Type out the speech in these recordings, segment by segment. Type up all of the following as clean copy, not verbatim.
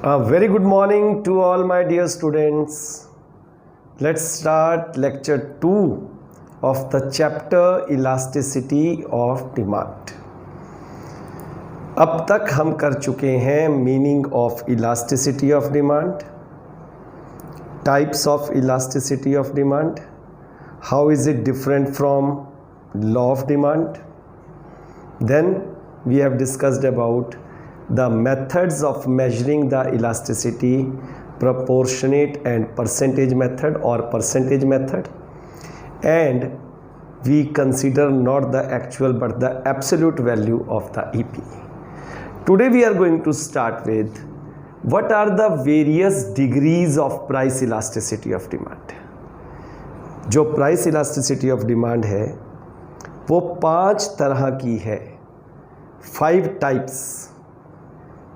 A very good morning to all my dear students. Let's start lecture 2 of the chapter Elasticity of Demand. अब तक हम कर चुके हैं meaning of elasticity of demand, types of elasticity of demand, how is it different from law of demand. Then we have discussed about the methods of measuring the elasticity, proportionate and percentage method or percentage method, and we consider not the actual but the absolute value of the EP. Today we are going to start with what are the various degrees of price elasticity of demand. जो price elasticity of demand है वो 5 तरह की है, 5 types,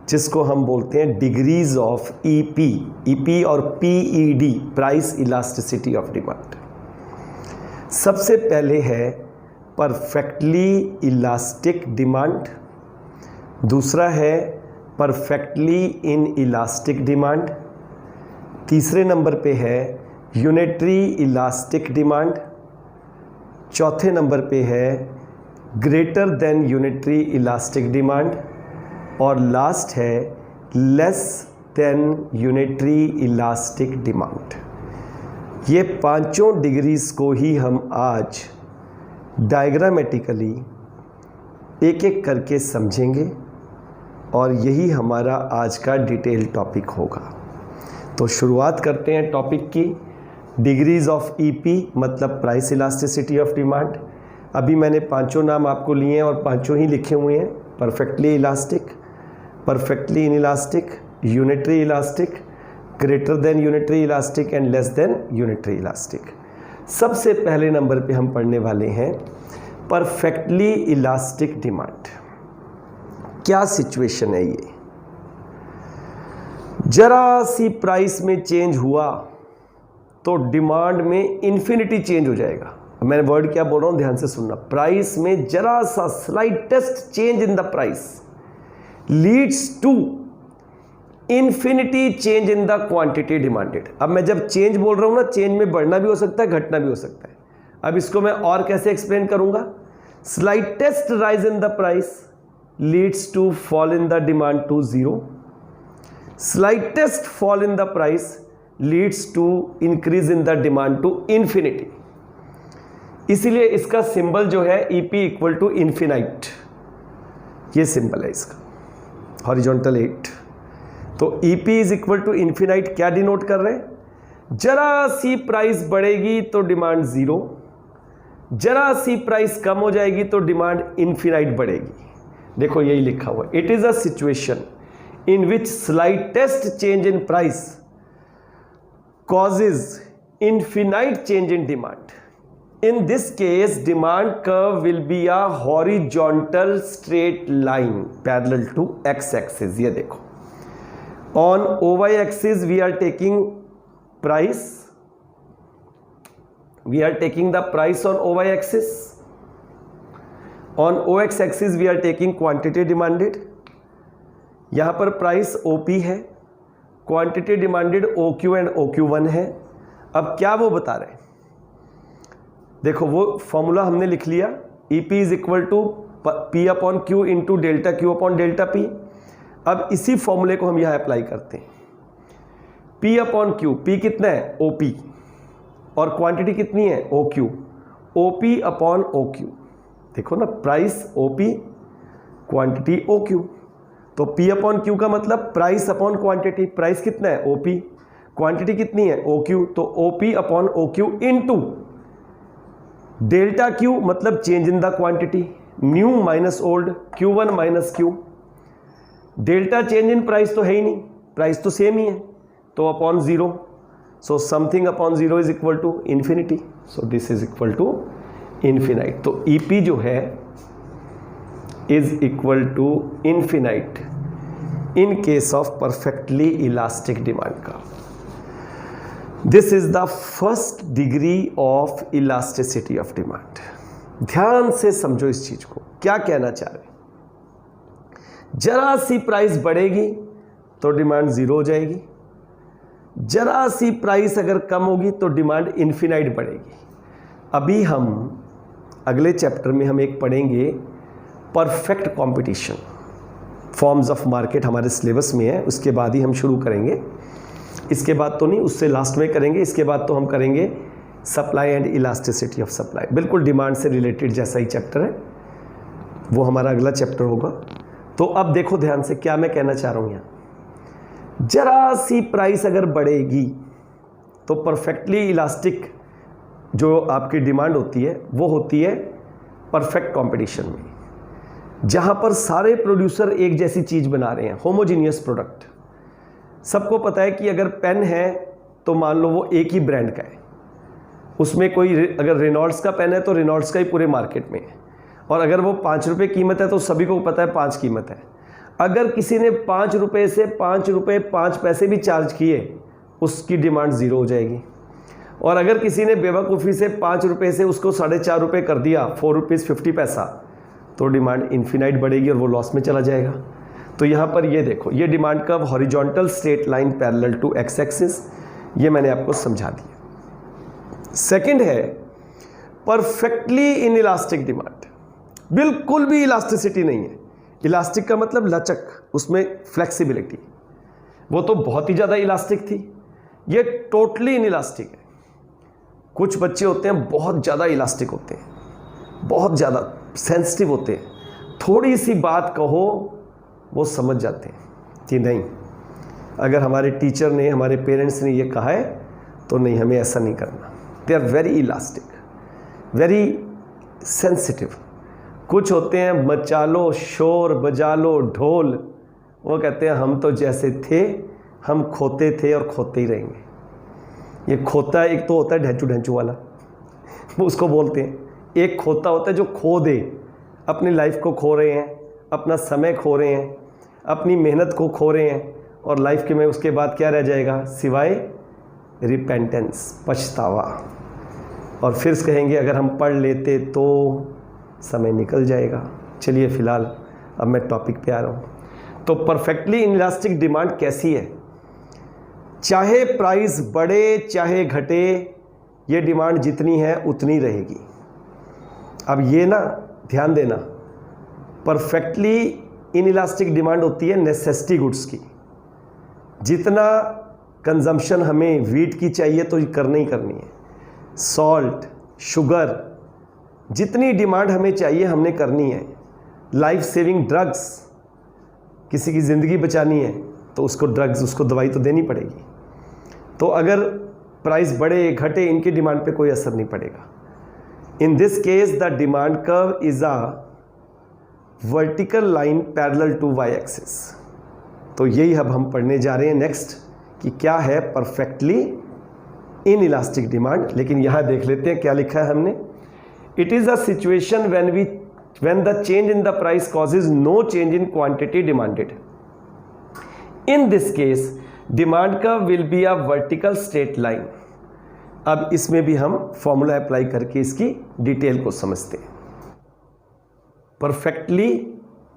जिसको हम बोलते हैं डिग्रीज ऑफ ईपी. ईपी और PED, price elasticity of demand. सबसे पहले है परफेक्टली इलास्टिक डिमांड, दूसरा है परफेक्टली इन इलास्टिक डिमांड, तीसरे नंबर पे है यूनिटरी इलास्टिक डिमांड, चौथे नंबर पे है greater than unitary elastic demand, और लास्ट है less than unitary elastic demand. ये पांचों डिग्रीज को ही हम आज डायग्रामेटिकली एक एक करके समझेंगे और यही हमारा आज का डिटेल टॉपिक होगा. तो शुरुआत करते हैं टॉपिक की. डिग्रीज ऑफ ईपी मतलब प्राइस इलास्टिसिटी ऑफ डिमांड. अभी मैंने पांचों नाम आपको लिए हैं और पांचों ही लिखे हुए हैं. Perfectly elastic, perfectly in elastic, unitary elastic, greater than unitary elastic and less than unitary elastic. सबसे पहले नंबर पे हम पढ़ने वाले हैं परफेक्टली इलास्टिक डिमांड. क्या सिचुएशन है ये? जरा सी प्राइस में चेंज हुआ तो डिमांड में इन्फिनिटी चेंज हो जाएगा. मैंने वर्ड क्या बोल रहा हूं, ध्यान से सुनना. प्राइस में जरा सा slightest change in the price leads to infinity change in the quantity demanded. अब मैं जब चेंज बोल रहा हूं ना, चेंज में बढ़ना भी हो सकता है, घटना भी हो सकता है. अब इसको मैं और कैसे एक्सप्लेन करूंगा. Slightest rise in the price leads to fall in the demand to 0. Slightest fall in the price leads to increase in the demand to infinity. इसीलिए इसका सिंबल जो है EP इक्वल टू इन्फिनाइट, ये symbol है इसका, horizontal 8. तो EP is equal to infinite क्या denote कर रहे हैं? जरा सी प्राइस बढ़ेगी तो डिमांड 0, जरा सी प्राइस कम हो जाएगी तो डिमांड इन्फिनाइट बढ़ेगी. देखो यही लिखा हुआ है. It is a situation in which slightest change in price causes infinite change in demand. In this case, demand curve will be a horizontal straight line parallel to x-axis. ये देखो, on y-axis we are taking price, we are taking the price on y-axis. On x-axis we are taking quantity demanded. यहाँ पर price OP है, quantity demanded OQ and OQ1 है. अब क्या वो बता रहे हैं, देखो वो फॉर्मूला हमने लिख लिया. EP is equal to P upon Q into delta Q upon delta P. अब इसी फॉर्मूले को हम यहाँ अप्लाई करते हैं. P अपॉन Q, P कितना है OP, और क्वांटिटी कितनी है OQ, OP अपॉन OQ. देखो ना, प्राइस OP, क्वांटिटी OQ. तो P अपॉन Q का मतलब प्राइस अपॉन क्वांटिटी. प्राइस कितना है OP, क्वांटिटी कितनी है OQ, तो OP upon OQ into delta Q मतलब change in the quantity, new minus old, Q1 minus Q. Delta change in price तो है ही नहीं, प्राइस तो सेम ही है, तो upon 0. So something upon 0 is equal to infinity. So this is equal to infinite. तो EP जो है is equal to infinite in case of perfectly elastic demand का. This is the first degree of elasticity of demand. ध्यान से समझो इस चीज को, क्या कहना चाह रहे. जरा सी प्राइस बढ़ेगी तो डिमांड ज़ीरो हो जाएगी। जरा सी प्राइस अगर कम होगी तो डिमांड इन्फिनाइट बढ़ेगी। अभी हम अगले चैप्टर में हम एक पढ़ेंगे perfect competition, forms of market हमारे सिलेबस में है, उसके बाद ही हम शुरू करेंगे। इसके बाद तो नहीं, उससे लास्ट में करेंगे। इसके बाद तो हम करेंगे supply and elasticity of supply, बिल्कुल डिमांड से रिलेटेड जैसा ही चैप्टर है, वो हमारा अगला चैप्टर होगा। तो अब देखो ध्यान से क्या मैं कहना चाह रहा हूँ यहाँ। जरा सी प्राइस अगर बढ़ेगी तो परफेक्टली इलास्टिक जो आपकी डिमांड होती है वो होती है परफेक्ट कंपटीशन में, जहाँ पर सारे प्रोड्यूसर एक जैसी चीज़ बना रहे हैं, होमोजीनियस प्रोडक्ट। सबको पता है कि अगर पेन है तो मान लो वो एक ही ब्रांड का है, उसमें कोई अगर रेनॉल्ड्स का पेन है तो रेनॉल्ड्स का ही पूरे मार्केट में है, और अगर वो 5 रुपये कीमत है तो सभी को पता है 5 कीमत है। अगर किसी ने 5 रुपये से 5 रुपये 5 पैसे भी चार्ज किए, उसकी डिमांड ज़ीरो हो जाएगी। और अगर किसी ने बेवकूफ़ी से 5 रुपये से उसको 4.5 रुपये कर दिया, 4 रुपीज़ 50 पैसा, तो डिमांड इन्फिनाइट बढ़ेगी और वो लॉस में चला जाएगा। तो यहाँ पर ये देखो, ये demand curve horizontal straight line parallel to X axis, ये मैंने आपको समझा दिया। सेकंड है परफेक्टली इनइलास्टिक डिमांड, बिल्कुल भी इलास्टिसिटी नहीं है। इलास्टिक का मतलब लचक, उसमें फ्लेक्सिबिलिटी, वो तो बहुत ही ज़्यादा इलास्टिक थी, ये टोटली इनइलास्टिक है। कुछ बच्चे होते हैं बहुत ज़्यादा इलास्टिक होते हैं, बहुत ज़्यादा सेंसिटिव होते हैं, थोड़ी सी बात कहो वो समझ जाते हैं कि नहीं, अगर हमारे टीचर ने, हमारे पेरेंट्स ने ये कहा है तो नहीं, हमें ऐसा नहीं करना। They are very elastic, very sensitive. कुछ होते हैं मचा लो शोर, बजा लो ढोल, वो कहते हैं हम तो जैसे थे हम खोते थे और खोते ही रहेंगे। ये खोता एक तो होता है ढैंचू ढैंचू वाला, वो उसको बोलते हैं। एक खोता होता है जो खो दे, अपनी लाइफ को खो रहे हैं, अपना समय खो रहे हैं, अपनी मेहनत को खो रहे हैं, और लाइफ के में उसके बाद क्या रह जाएगा सिवाय रिपेंटेंस, पछतावा। और फिर कहेंगे अगर हम पढ़ लेते तो समय निकल जाएगा। चलिए फ़िलहाल अब मैं टॉपिक पे आ रहा हूँ। तो परफेक्टली इनइलास्टिक डिमांड कैसी है? चाहे प्राइस बढ़े चाहे घटे, ये डिमांड जितनी है उतनी रहेगी। अब ये ना ध्यान देना, परफेक्टली इनइलास्टिक डिमांड होती है नेसेसिटी गुड्स की। जितना कंजम्पशन हमें वीट की चाहिए तो करनी ही करनी है, सॉल्ट, शुगर, जितनी डिमांड हमें चाहिए हमने करनी है। लाइफ सेविंग ड्रग्स, किसी की ज़िंदगी बचानी है तो उसको ड्रग्स, उसको दवाई तो देनी पड़ेगी। तो अगर प्राइस बढ़े घटे, इनकी डिमांड पे कोई असर नहीं पड़ेगा। In this case the demand curve is a vertical line parallel to Y axis. तो यही अब हम पढ़ने जा रहे हैं नेक्स्ट कि क्या है परफेक्टली इनइलास्टिक डिमांड। लेकिन यहाँ देख लेते हैं क्या लिखा है हमने। It is a situation when the change in the price causes no change in quantity demanded. In this case, demand curve will be a vertical straight line. अब इसमें भी हम फॉर्मूला अप्लाई करके इसकी डिटेल को समझते हैं। Perfectly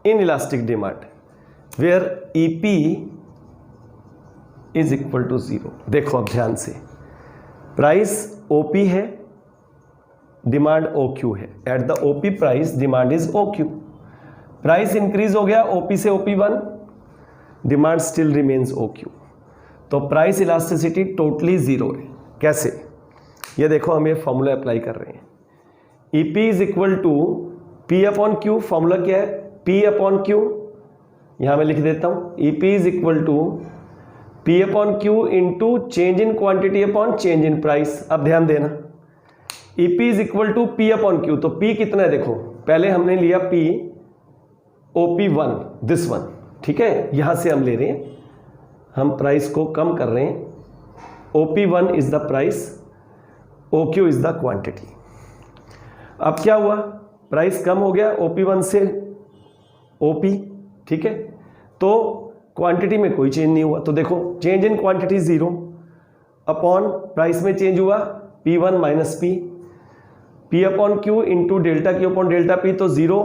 inelastic demand where EP is equal to 0। देखो अब ध्यान से, प्राइस OP है, डिमांड OQ है। At the OP price demand is OQ। Price increase हो गया OP से OP1, demand still remains OQ। तो प्राइस इलास्टिसिटी टोटली 0 है। कैसे? ये देखो हम ये फॉर्मूला अप्लाई कर रहे हैं। EP is equal to P upon Q। Formula क्या है? P upon Q। यहाँ मैं लिख देता हूँ, EP is equal to P upon Q into change in quantity upon change in price. अब ध्यान देना, EP is equal to P upon Q। तो P कितना है? देखो पहले हमने लिया P OP1, दिस वन, ठीक है, यहां से हम ले रहे हैं, हम प्राइस को कम कर रहे हैं। OP1 is the price, OQ is the quantity. अब क्या हुआ? प्राइस कम हो गया OP1 से OP, ठीक है, तो क्वांटिटी में कोई चेंज नहीं हुआ। तो देखो change in quantity 0 upon price में चेंज हुआ P1 minus P upon Q into delta Q upon delta P, तो 0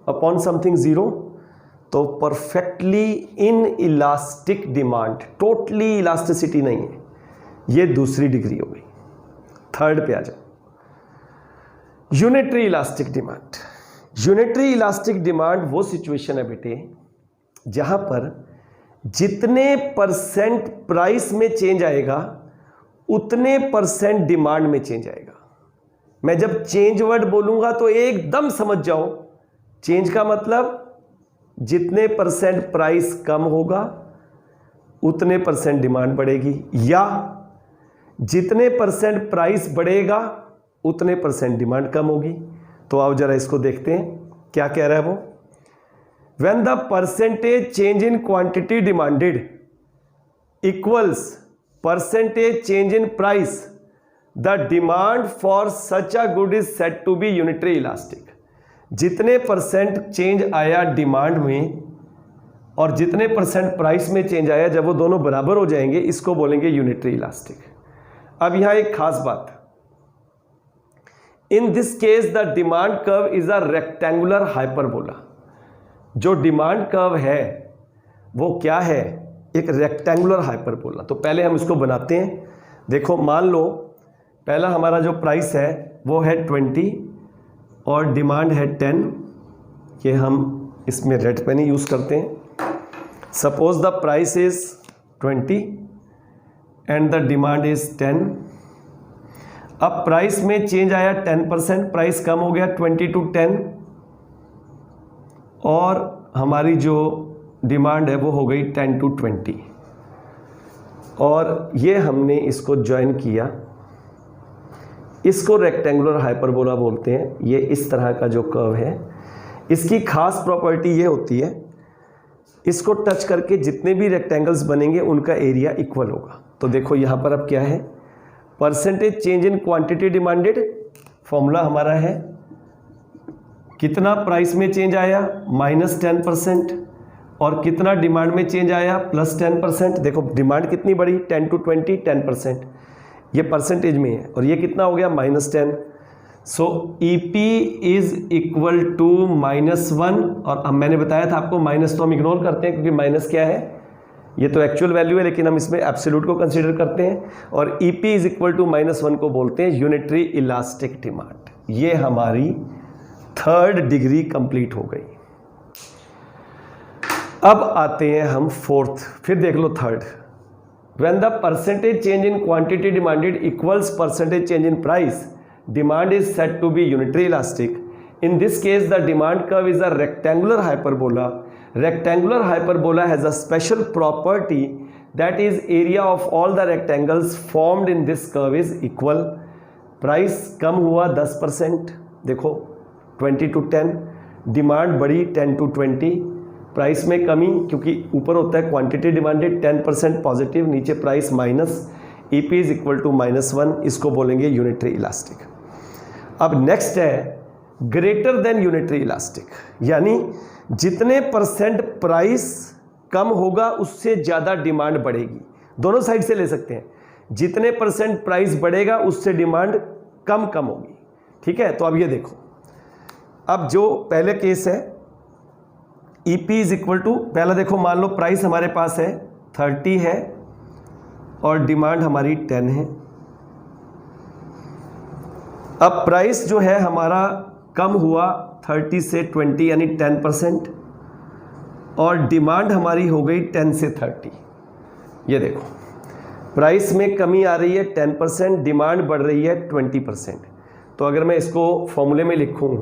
अपॉन समथिंग 0, तो perfectly in elastic demand, totally elasticity नहीं है, ये दूसरी डिग्री हो गई। थर्ड पे आ जाओ, unitary elastic demand. Unitary elastic demand वो सिचुएशन है बेटे जहां पर जितने परसेंट प्राइस में चेंज आएगा उतने परसेंट डिमांड में चेंज आएगा। मैं जब चेंज वर्ड बोलूंगा तो एकदम समझ जाओ, चेंज का मतलब जितने परसेंट प्राइस कम होगा उतने परसेंट डिमांड बढ़ेगी, या जितने परसेंट प्राइस बढ़ेगा उतने परसेंट डिमांड कम होगी। तो आओ जरा इसको देखते हैं क्या कह रहा है वो। When the percentage change in quantity demanded equals percentage change in price, the demand for such a good is said to be unitary elastic. जितने परसेंट चेंज आया डिमांड में और जितने परसेंट प्राइस में चेंज आया, जब वो दोनों बराबर हो जाएंगे इसको बोलेंगे यूनिटरी इलास्टिक। अब यहां एक खास बात, इन this case the demand curve is a rectangular hyperbola. जो डिमांड कर्व है वो क्या है, एक रेक्टेंगुलर हाइपरबोला। तो पहले हम इसको बनाते हैं। देखो मान लो पहला हमारा जो प्राइस है वो है 20 और डिमांड है 10। ये हम इसमें रेड पेन ही यूज़ करते हैं। Suppose the price is 20 and the demand is 10। अब प्राइस में चेंज आया 10%, प्राइस कम हो गया 20 to 10 और हमारी जो डिमांड है वो हो गई 10 to 20। और ये हमने इसको ज्वाइन किया, इसको रेक्टेंगुलर हाइपरबोला बोलते हैं। ये इस तरह का जो कर्व है, इसकी खास प्रॉपर्टी ये होती है, इसको टच करके जितने भी रेक्टेंगल्स बनेंगे उनका एरिया इक्वल होगा। तो देखो यहाँ पर अब क्या है, percentage change in quantity demanded, formula हमारा है कितना प्राइस में चेंज आया -10% और कितना डिमांड में चेंज आया +10%। देखो डिमांड कितनी बढ़ी 10 to 20, 10%, ये परसेंटेज में है और ये कितना हो गया -10। सो EP इज इक्वल टू -1। और अब मैंने बताया था आपको माइनस तो हम इग्नोर करते हैं क्योंकि माइनस क्या है, ये तो एक्चुअल वैल्यू है, लेकिन हम इसमें एब्सोल्यूट को कंसीडर करते हैं। और EP इज इक्वल टू -1 को बोलते हैं यूनिटरी इलास्टिक डिमांड। ये हमारी थर्ड डिग्री कंप्लीट हो गई। अब आते हैं हम फोर्थ, फिर देख लो third. When the percentage change in quantity demanded equals percentage change in price, demand is said to be unitary elastic. In this case, the demand curve is a rectangular hyperbola. Rectangular hyperbola has a special property, that is area of all the rectangles formed in this curve is equal. Price कम हुआ 10%, देखो 20 to 10, demand बढ़ी 10 to 20, price में कमी क्योंकि ऊपर होता है quantity demanded 10% positive, नीचे price minus, EP is equal to -1, इसको बोलेंगे यूनिटरी इलास्टिक। अब नेक्स्ट है ग्रेटर देन यूनिटरी इलास्टिक, यानी जितने परसेंट प्राइस कम होगा उससे ज़्यादा डिमांड बढ़ेगी। दोनों साइड से ले सकते हैं, जितने परसेंट प्राइस बढ़ेगा उससे डिमांड कम होगी। ठीक है, तो अब ये देखो, अब जो पहले केस है EP इज इक्वल टू, पहला देखो मान लो प्राइस हमारे पास है 30 है और डिमांड हमारी 10 है। अब प्राइस जो है हमारा कम हुआ 30 से 20 यानी 10% और डिमांड हमारी हो गई 10 से 30। ये देखो प्राइस में कमी आ रही है 10%, डिमांड बढ़ रही है 20%। तो अगर मैं इसको फॉर्मूले में लिखूं,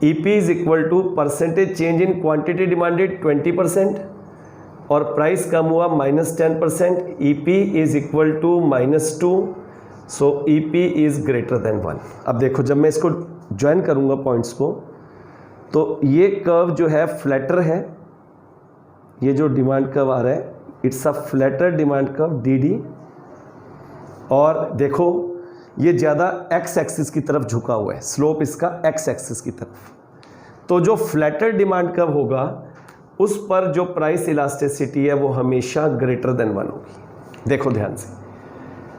EP is equal to percentage change in quantity demanded 20% और प्राइस कम हुआ -10%, EP is equal to -2, so EP is greater than 1। अब देखो जब मैं इसको ज्वाइन करूंगा पॉइंट्स को, तो ये कर्व जो है फ्लैटर है, ये जो डिमांड कर्व आ रहा है it's a flatter demand curve DD, और देखो ये ज़्यादा x एक्सिस की तरफ झुका हुआ है, स्लोप इसका x एक्सिस की तरफ। तो जो फ्लैटर डिमांड कर्व होगा उस पर जो प्राइस इलास्टिसिटी है वो हमेशा ग्रेटर देन 1 होगी। देखो ध्यान से,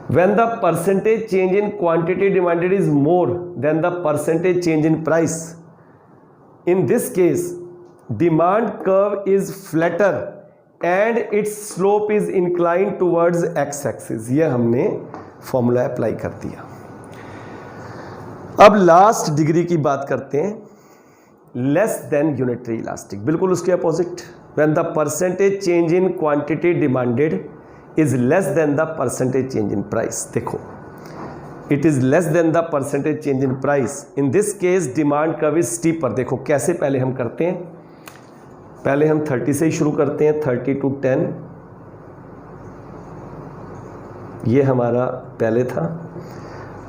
when the percentage change in quantity demanded is more than the percentage change in price, in this case demand curve is flatter and it's slope is incline towards x axis. ये हमने formula apply कर दिया। अब last degree की बात करते हैं, less than unitary elastic, बिल्कुल उसके opposite. When the percentage change in quantity demanded is less than the percentage change in price. देखो, it is less than the percentage change in price. In this case demand curve is steeper. देखो कैसे पहले हम करते हैं, पहले हम 30 से ही शुरू करते हैं, 30 to 10, ये हमारा पहले था।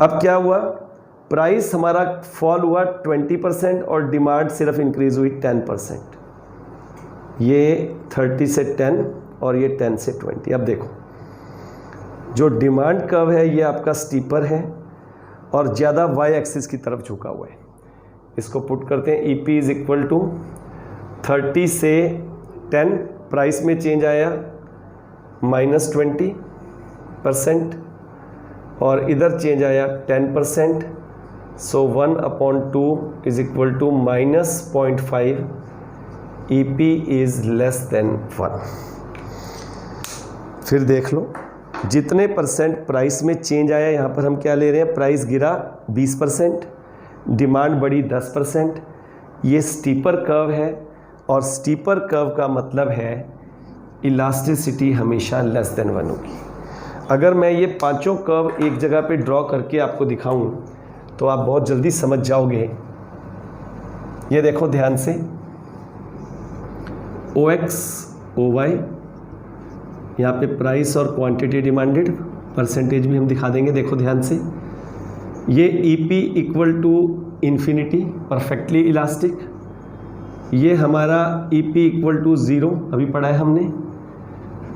अब क्या हुआ, प्राइस हमारा फॉल हुआ 20% और डिमांड सिर्फ इंक्रीज हुई 10%। ये 30 से 10 और ये 10 से 20। अब देखो, जो डिमांड कर्व है ये आपका स्टीपर है और ज़्यादा वाई एक्सिस की तरफ झुका हुआ है। इसको पुट करते हैं, EP इज इक्वल टू 30 से 10, प्राइस में चेंज आया -20% और इधर चेंज आया 10%। So 1/2 is equal to -0.5। EP इज लेस देन 1। फिर देख लो, जितने परसेंट प्राइस में चेंज आया, यहाँ पर हम क्या ले रहे हैं, प्राइस गिरा 20%, डिमांड बढ़ी 10%। ये स्टीपर कर्व है और स्टीपर कर्व का मतलब है इलास्टिसिटी हमेशा लेस देन 1 होगी। अगर मैं ये पांचों कर्व एक जगह पे ड्रॉ करके आपको दिखाऊं तो आप बहुत जल्दी समझ जाओगे। ये देखो ध्यान से, OX OY, यहाँ पे प्राइस और क्वांटिटी डिमांडेड, परसेंटेज भी हम दिखा देंगे। देखो ध्यान से, ये EP equal to infinity, perfectly elastic. ये हमारा EP इक्वल टू 0, अभी पढ़ा है हमने।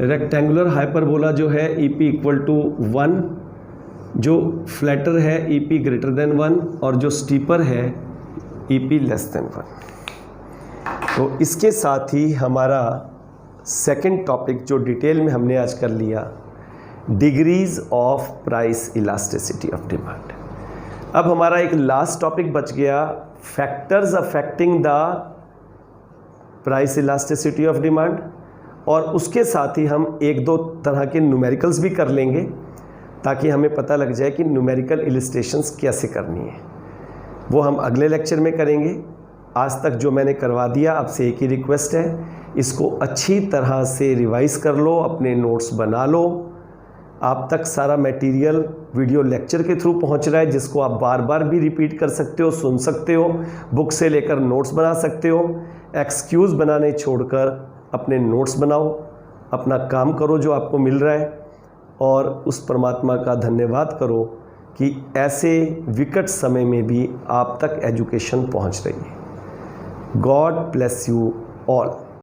रेक्टेंगुलर हाइपरबोला जो है EP इक्वल टू 1, जो फ्लैटर है EP ग्रेटर देन 1 और जो स्टीपर है EP लेस देन 1। तो इसके साथ ही हमारा सेकंड टॉपिक जो डिटेल में हमने आज कर लिया, degrees of price elasticity of demand. अब हमारा एक लास्ट टॉपिक बच गया, factors affecting the price elasticity of demand, और उसके साथ ही हम एक दो तरह के न्यूमेरिकल्स भी कर लेंगे ताकि हमें पता लग जाए कि न्यूमेरिकल इलस्ट्रेशंस कैसे करनी है। वो हम अगले लेक्चर में करेंगे। आज तक जो मैंने करवा दिया, आपसे एक ही रिक्वेस्ट है, इसको अच्छी तरह से रिवाइज़ कर लो, अपने नोट्स बना लो। आप तक सारा मटेरियल वीडियो लेक्चर के थ्रू पहुंच रहा है, जिसको आप बार बार भी रिपीट कर सकते हो, सुन सकते हो, बुक से लेकर नोट्स बना सकते हो। एक्सक्यूज़ बनाने छोड़कर अपने नोट्स बनाओ, अपना काम करो जो आपको मिल रहा है, और उस परमात्मा का धन्यवाद करो कि ऐसे विकट समय में भी आप तक एजुकेशन पहुंच रही है। God bless you all.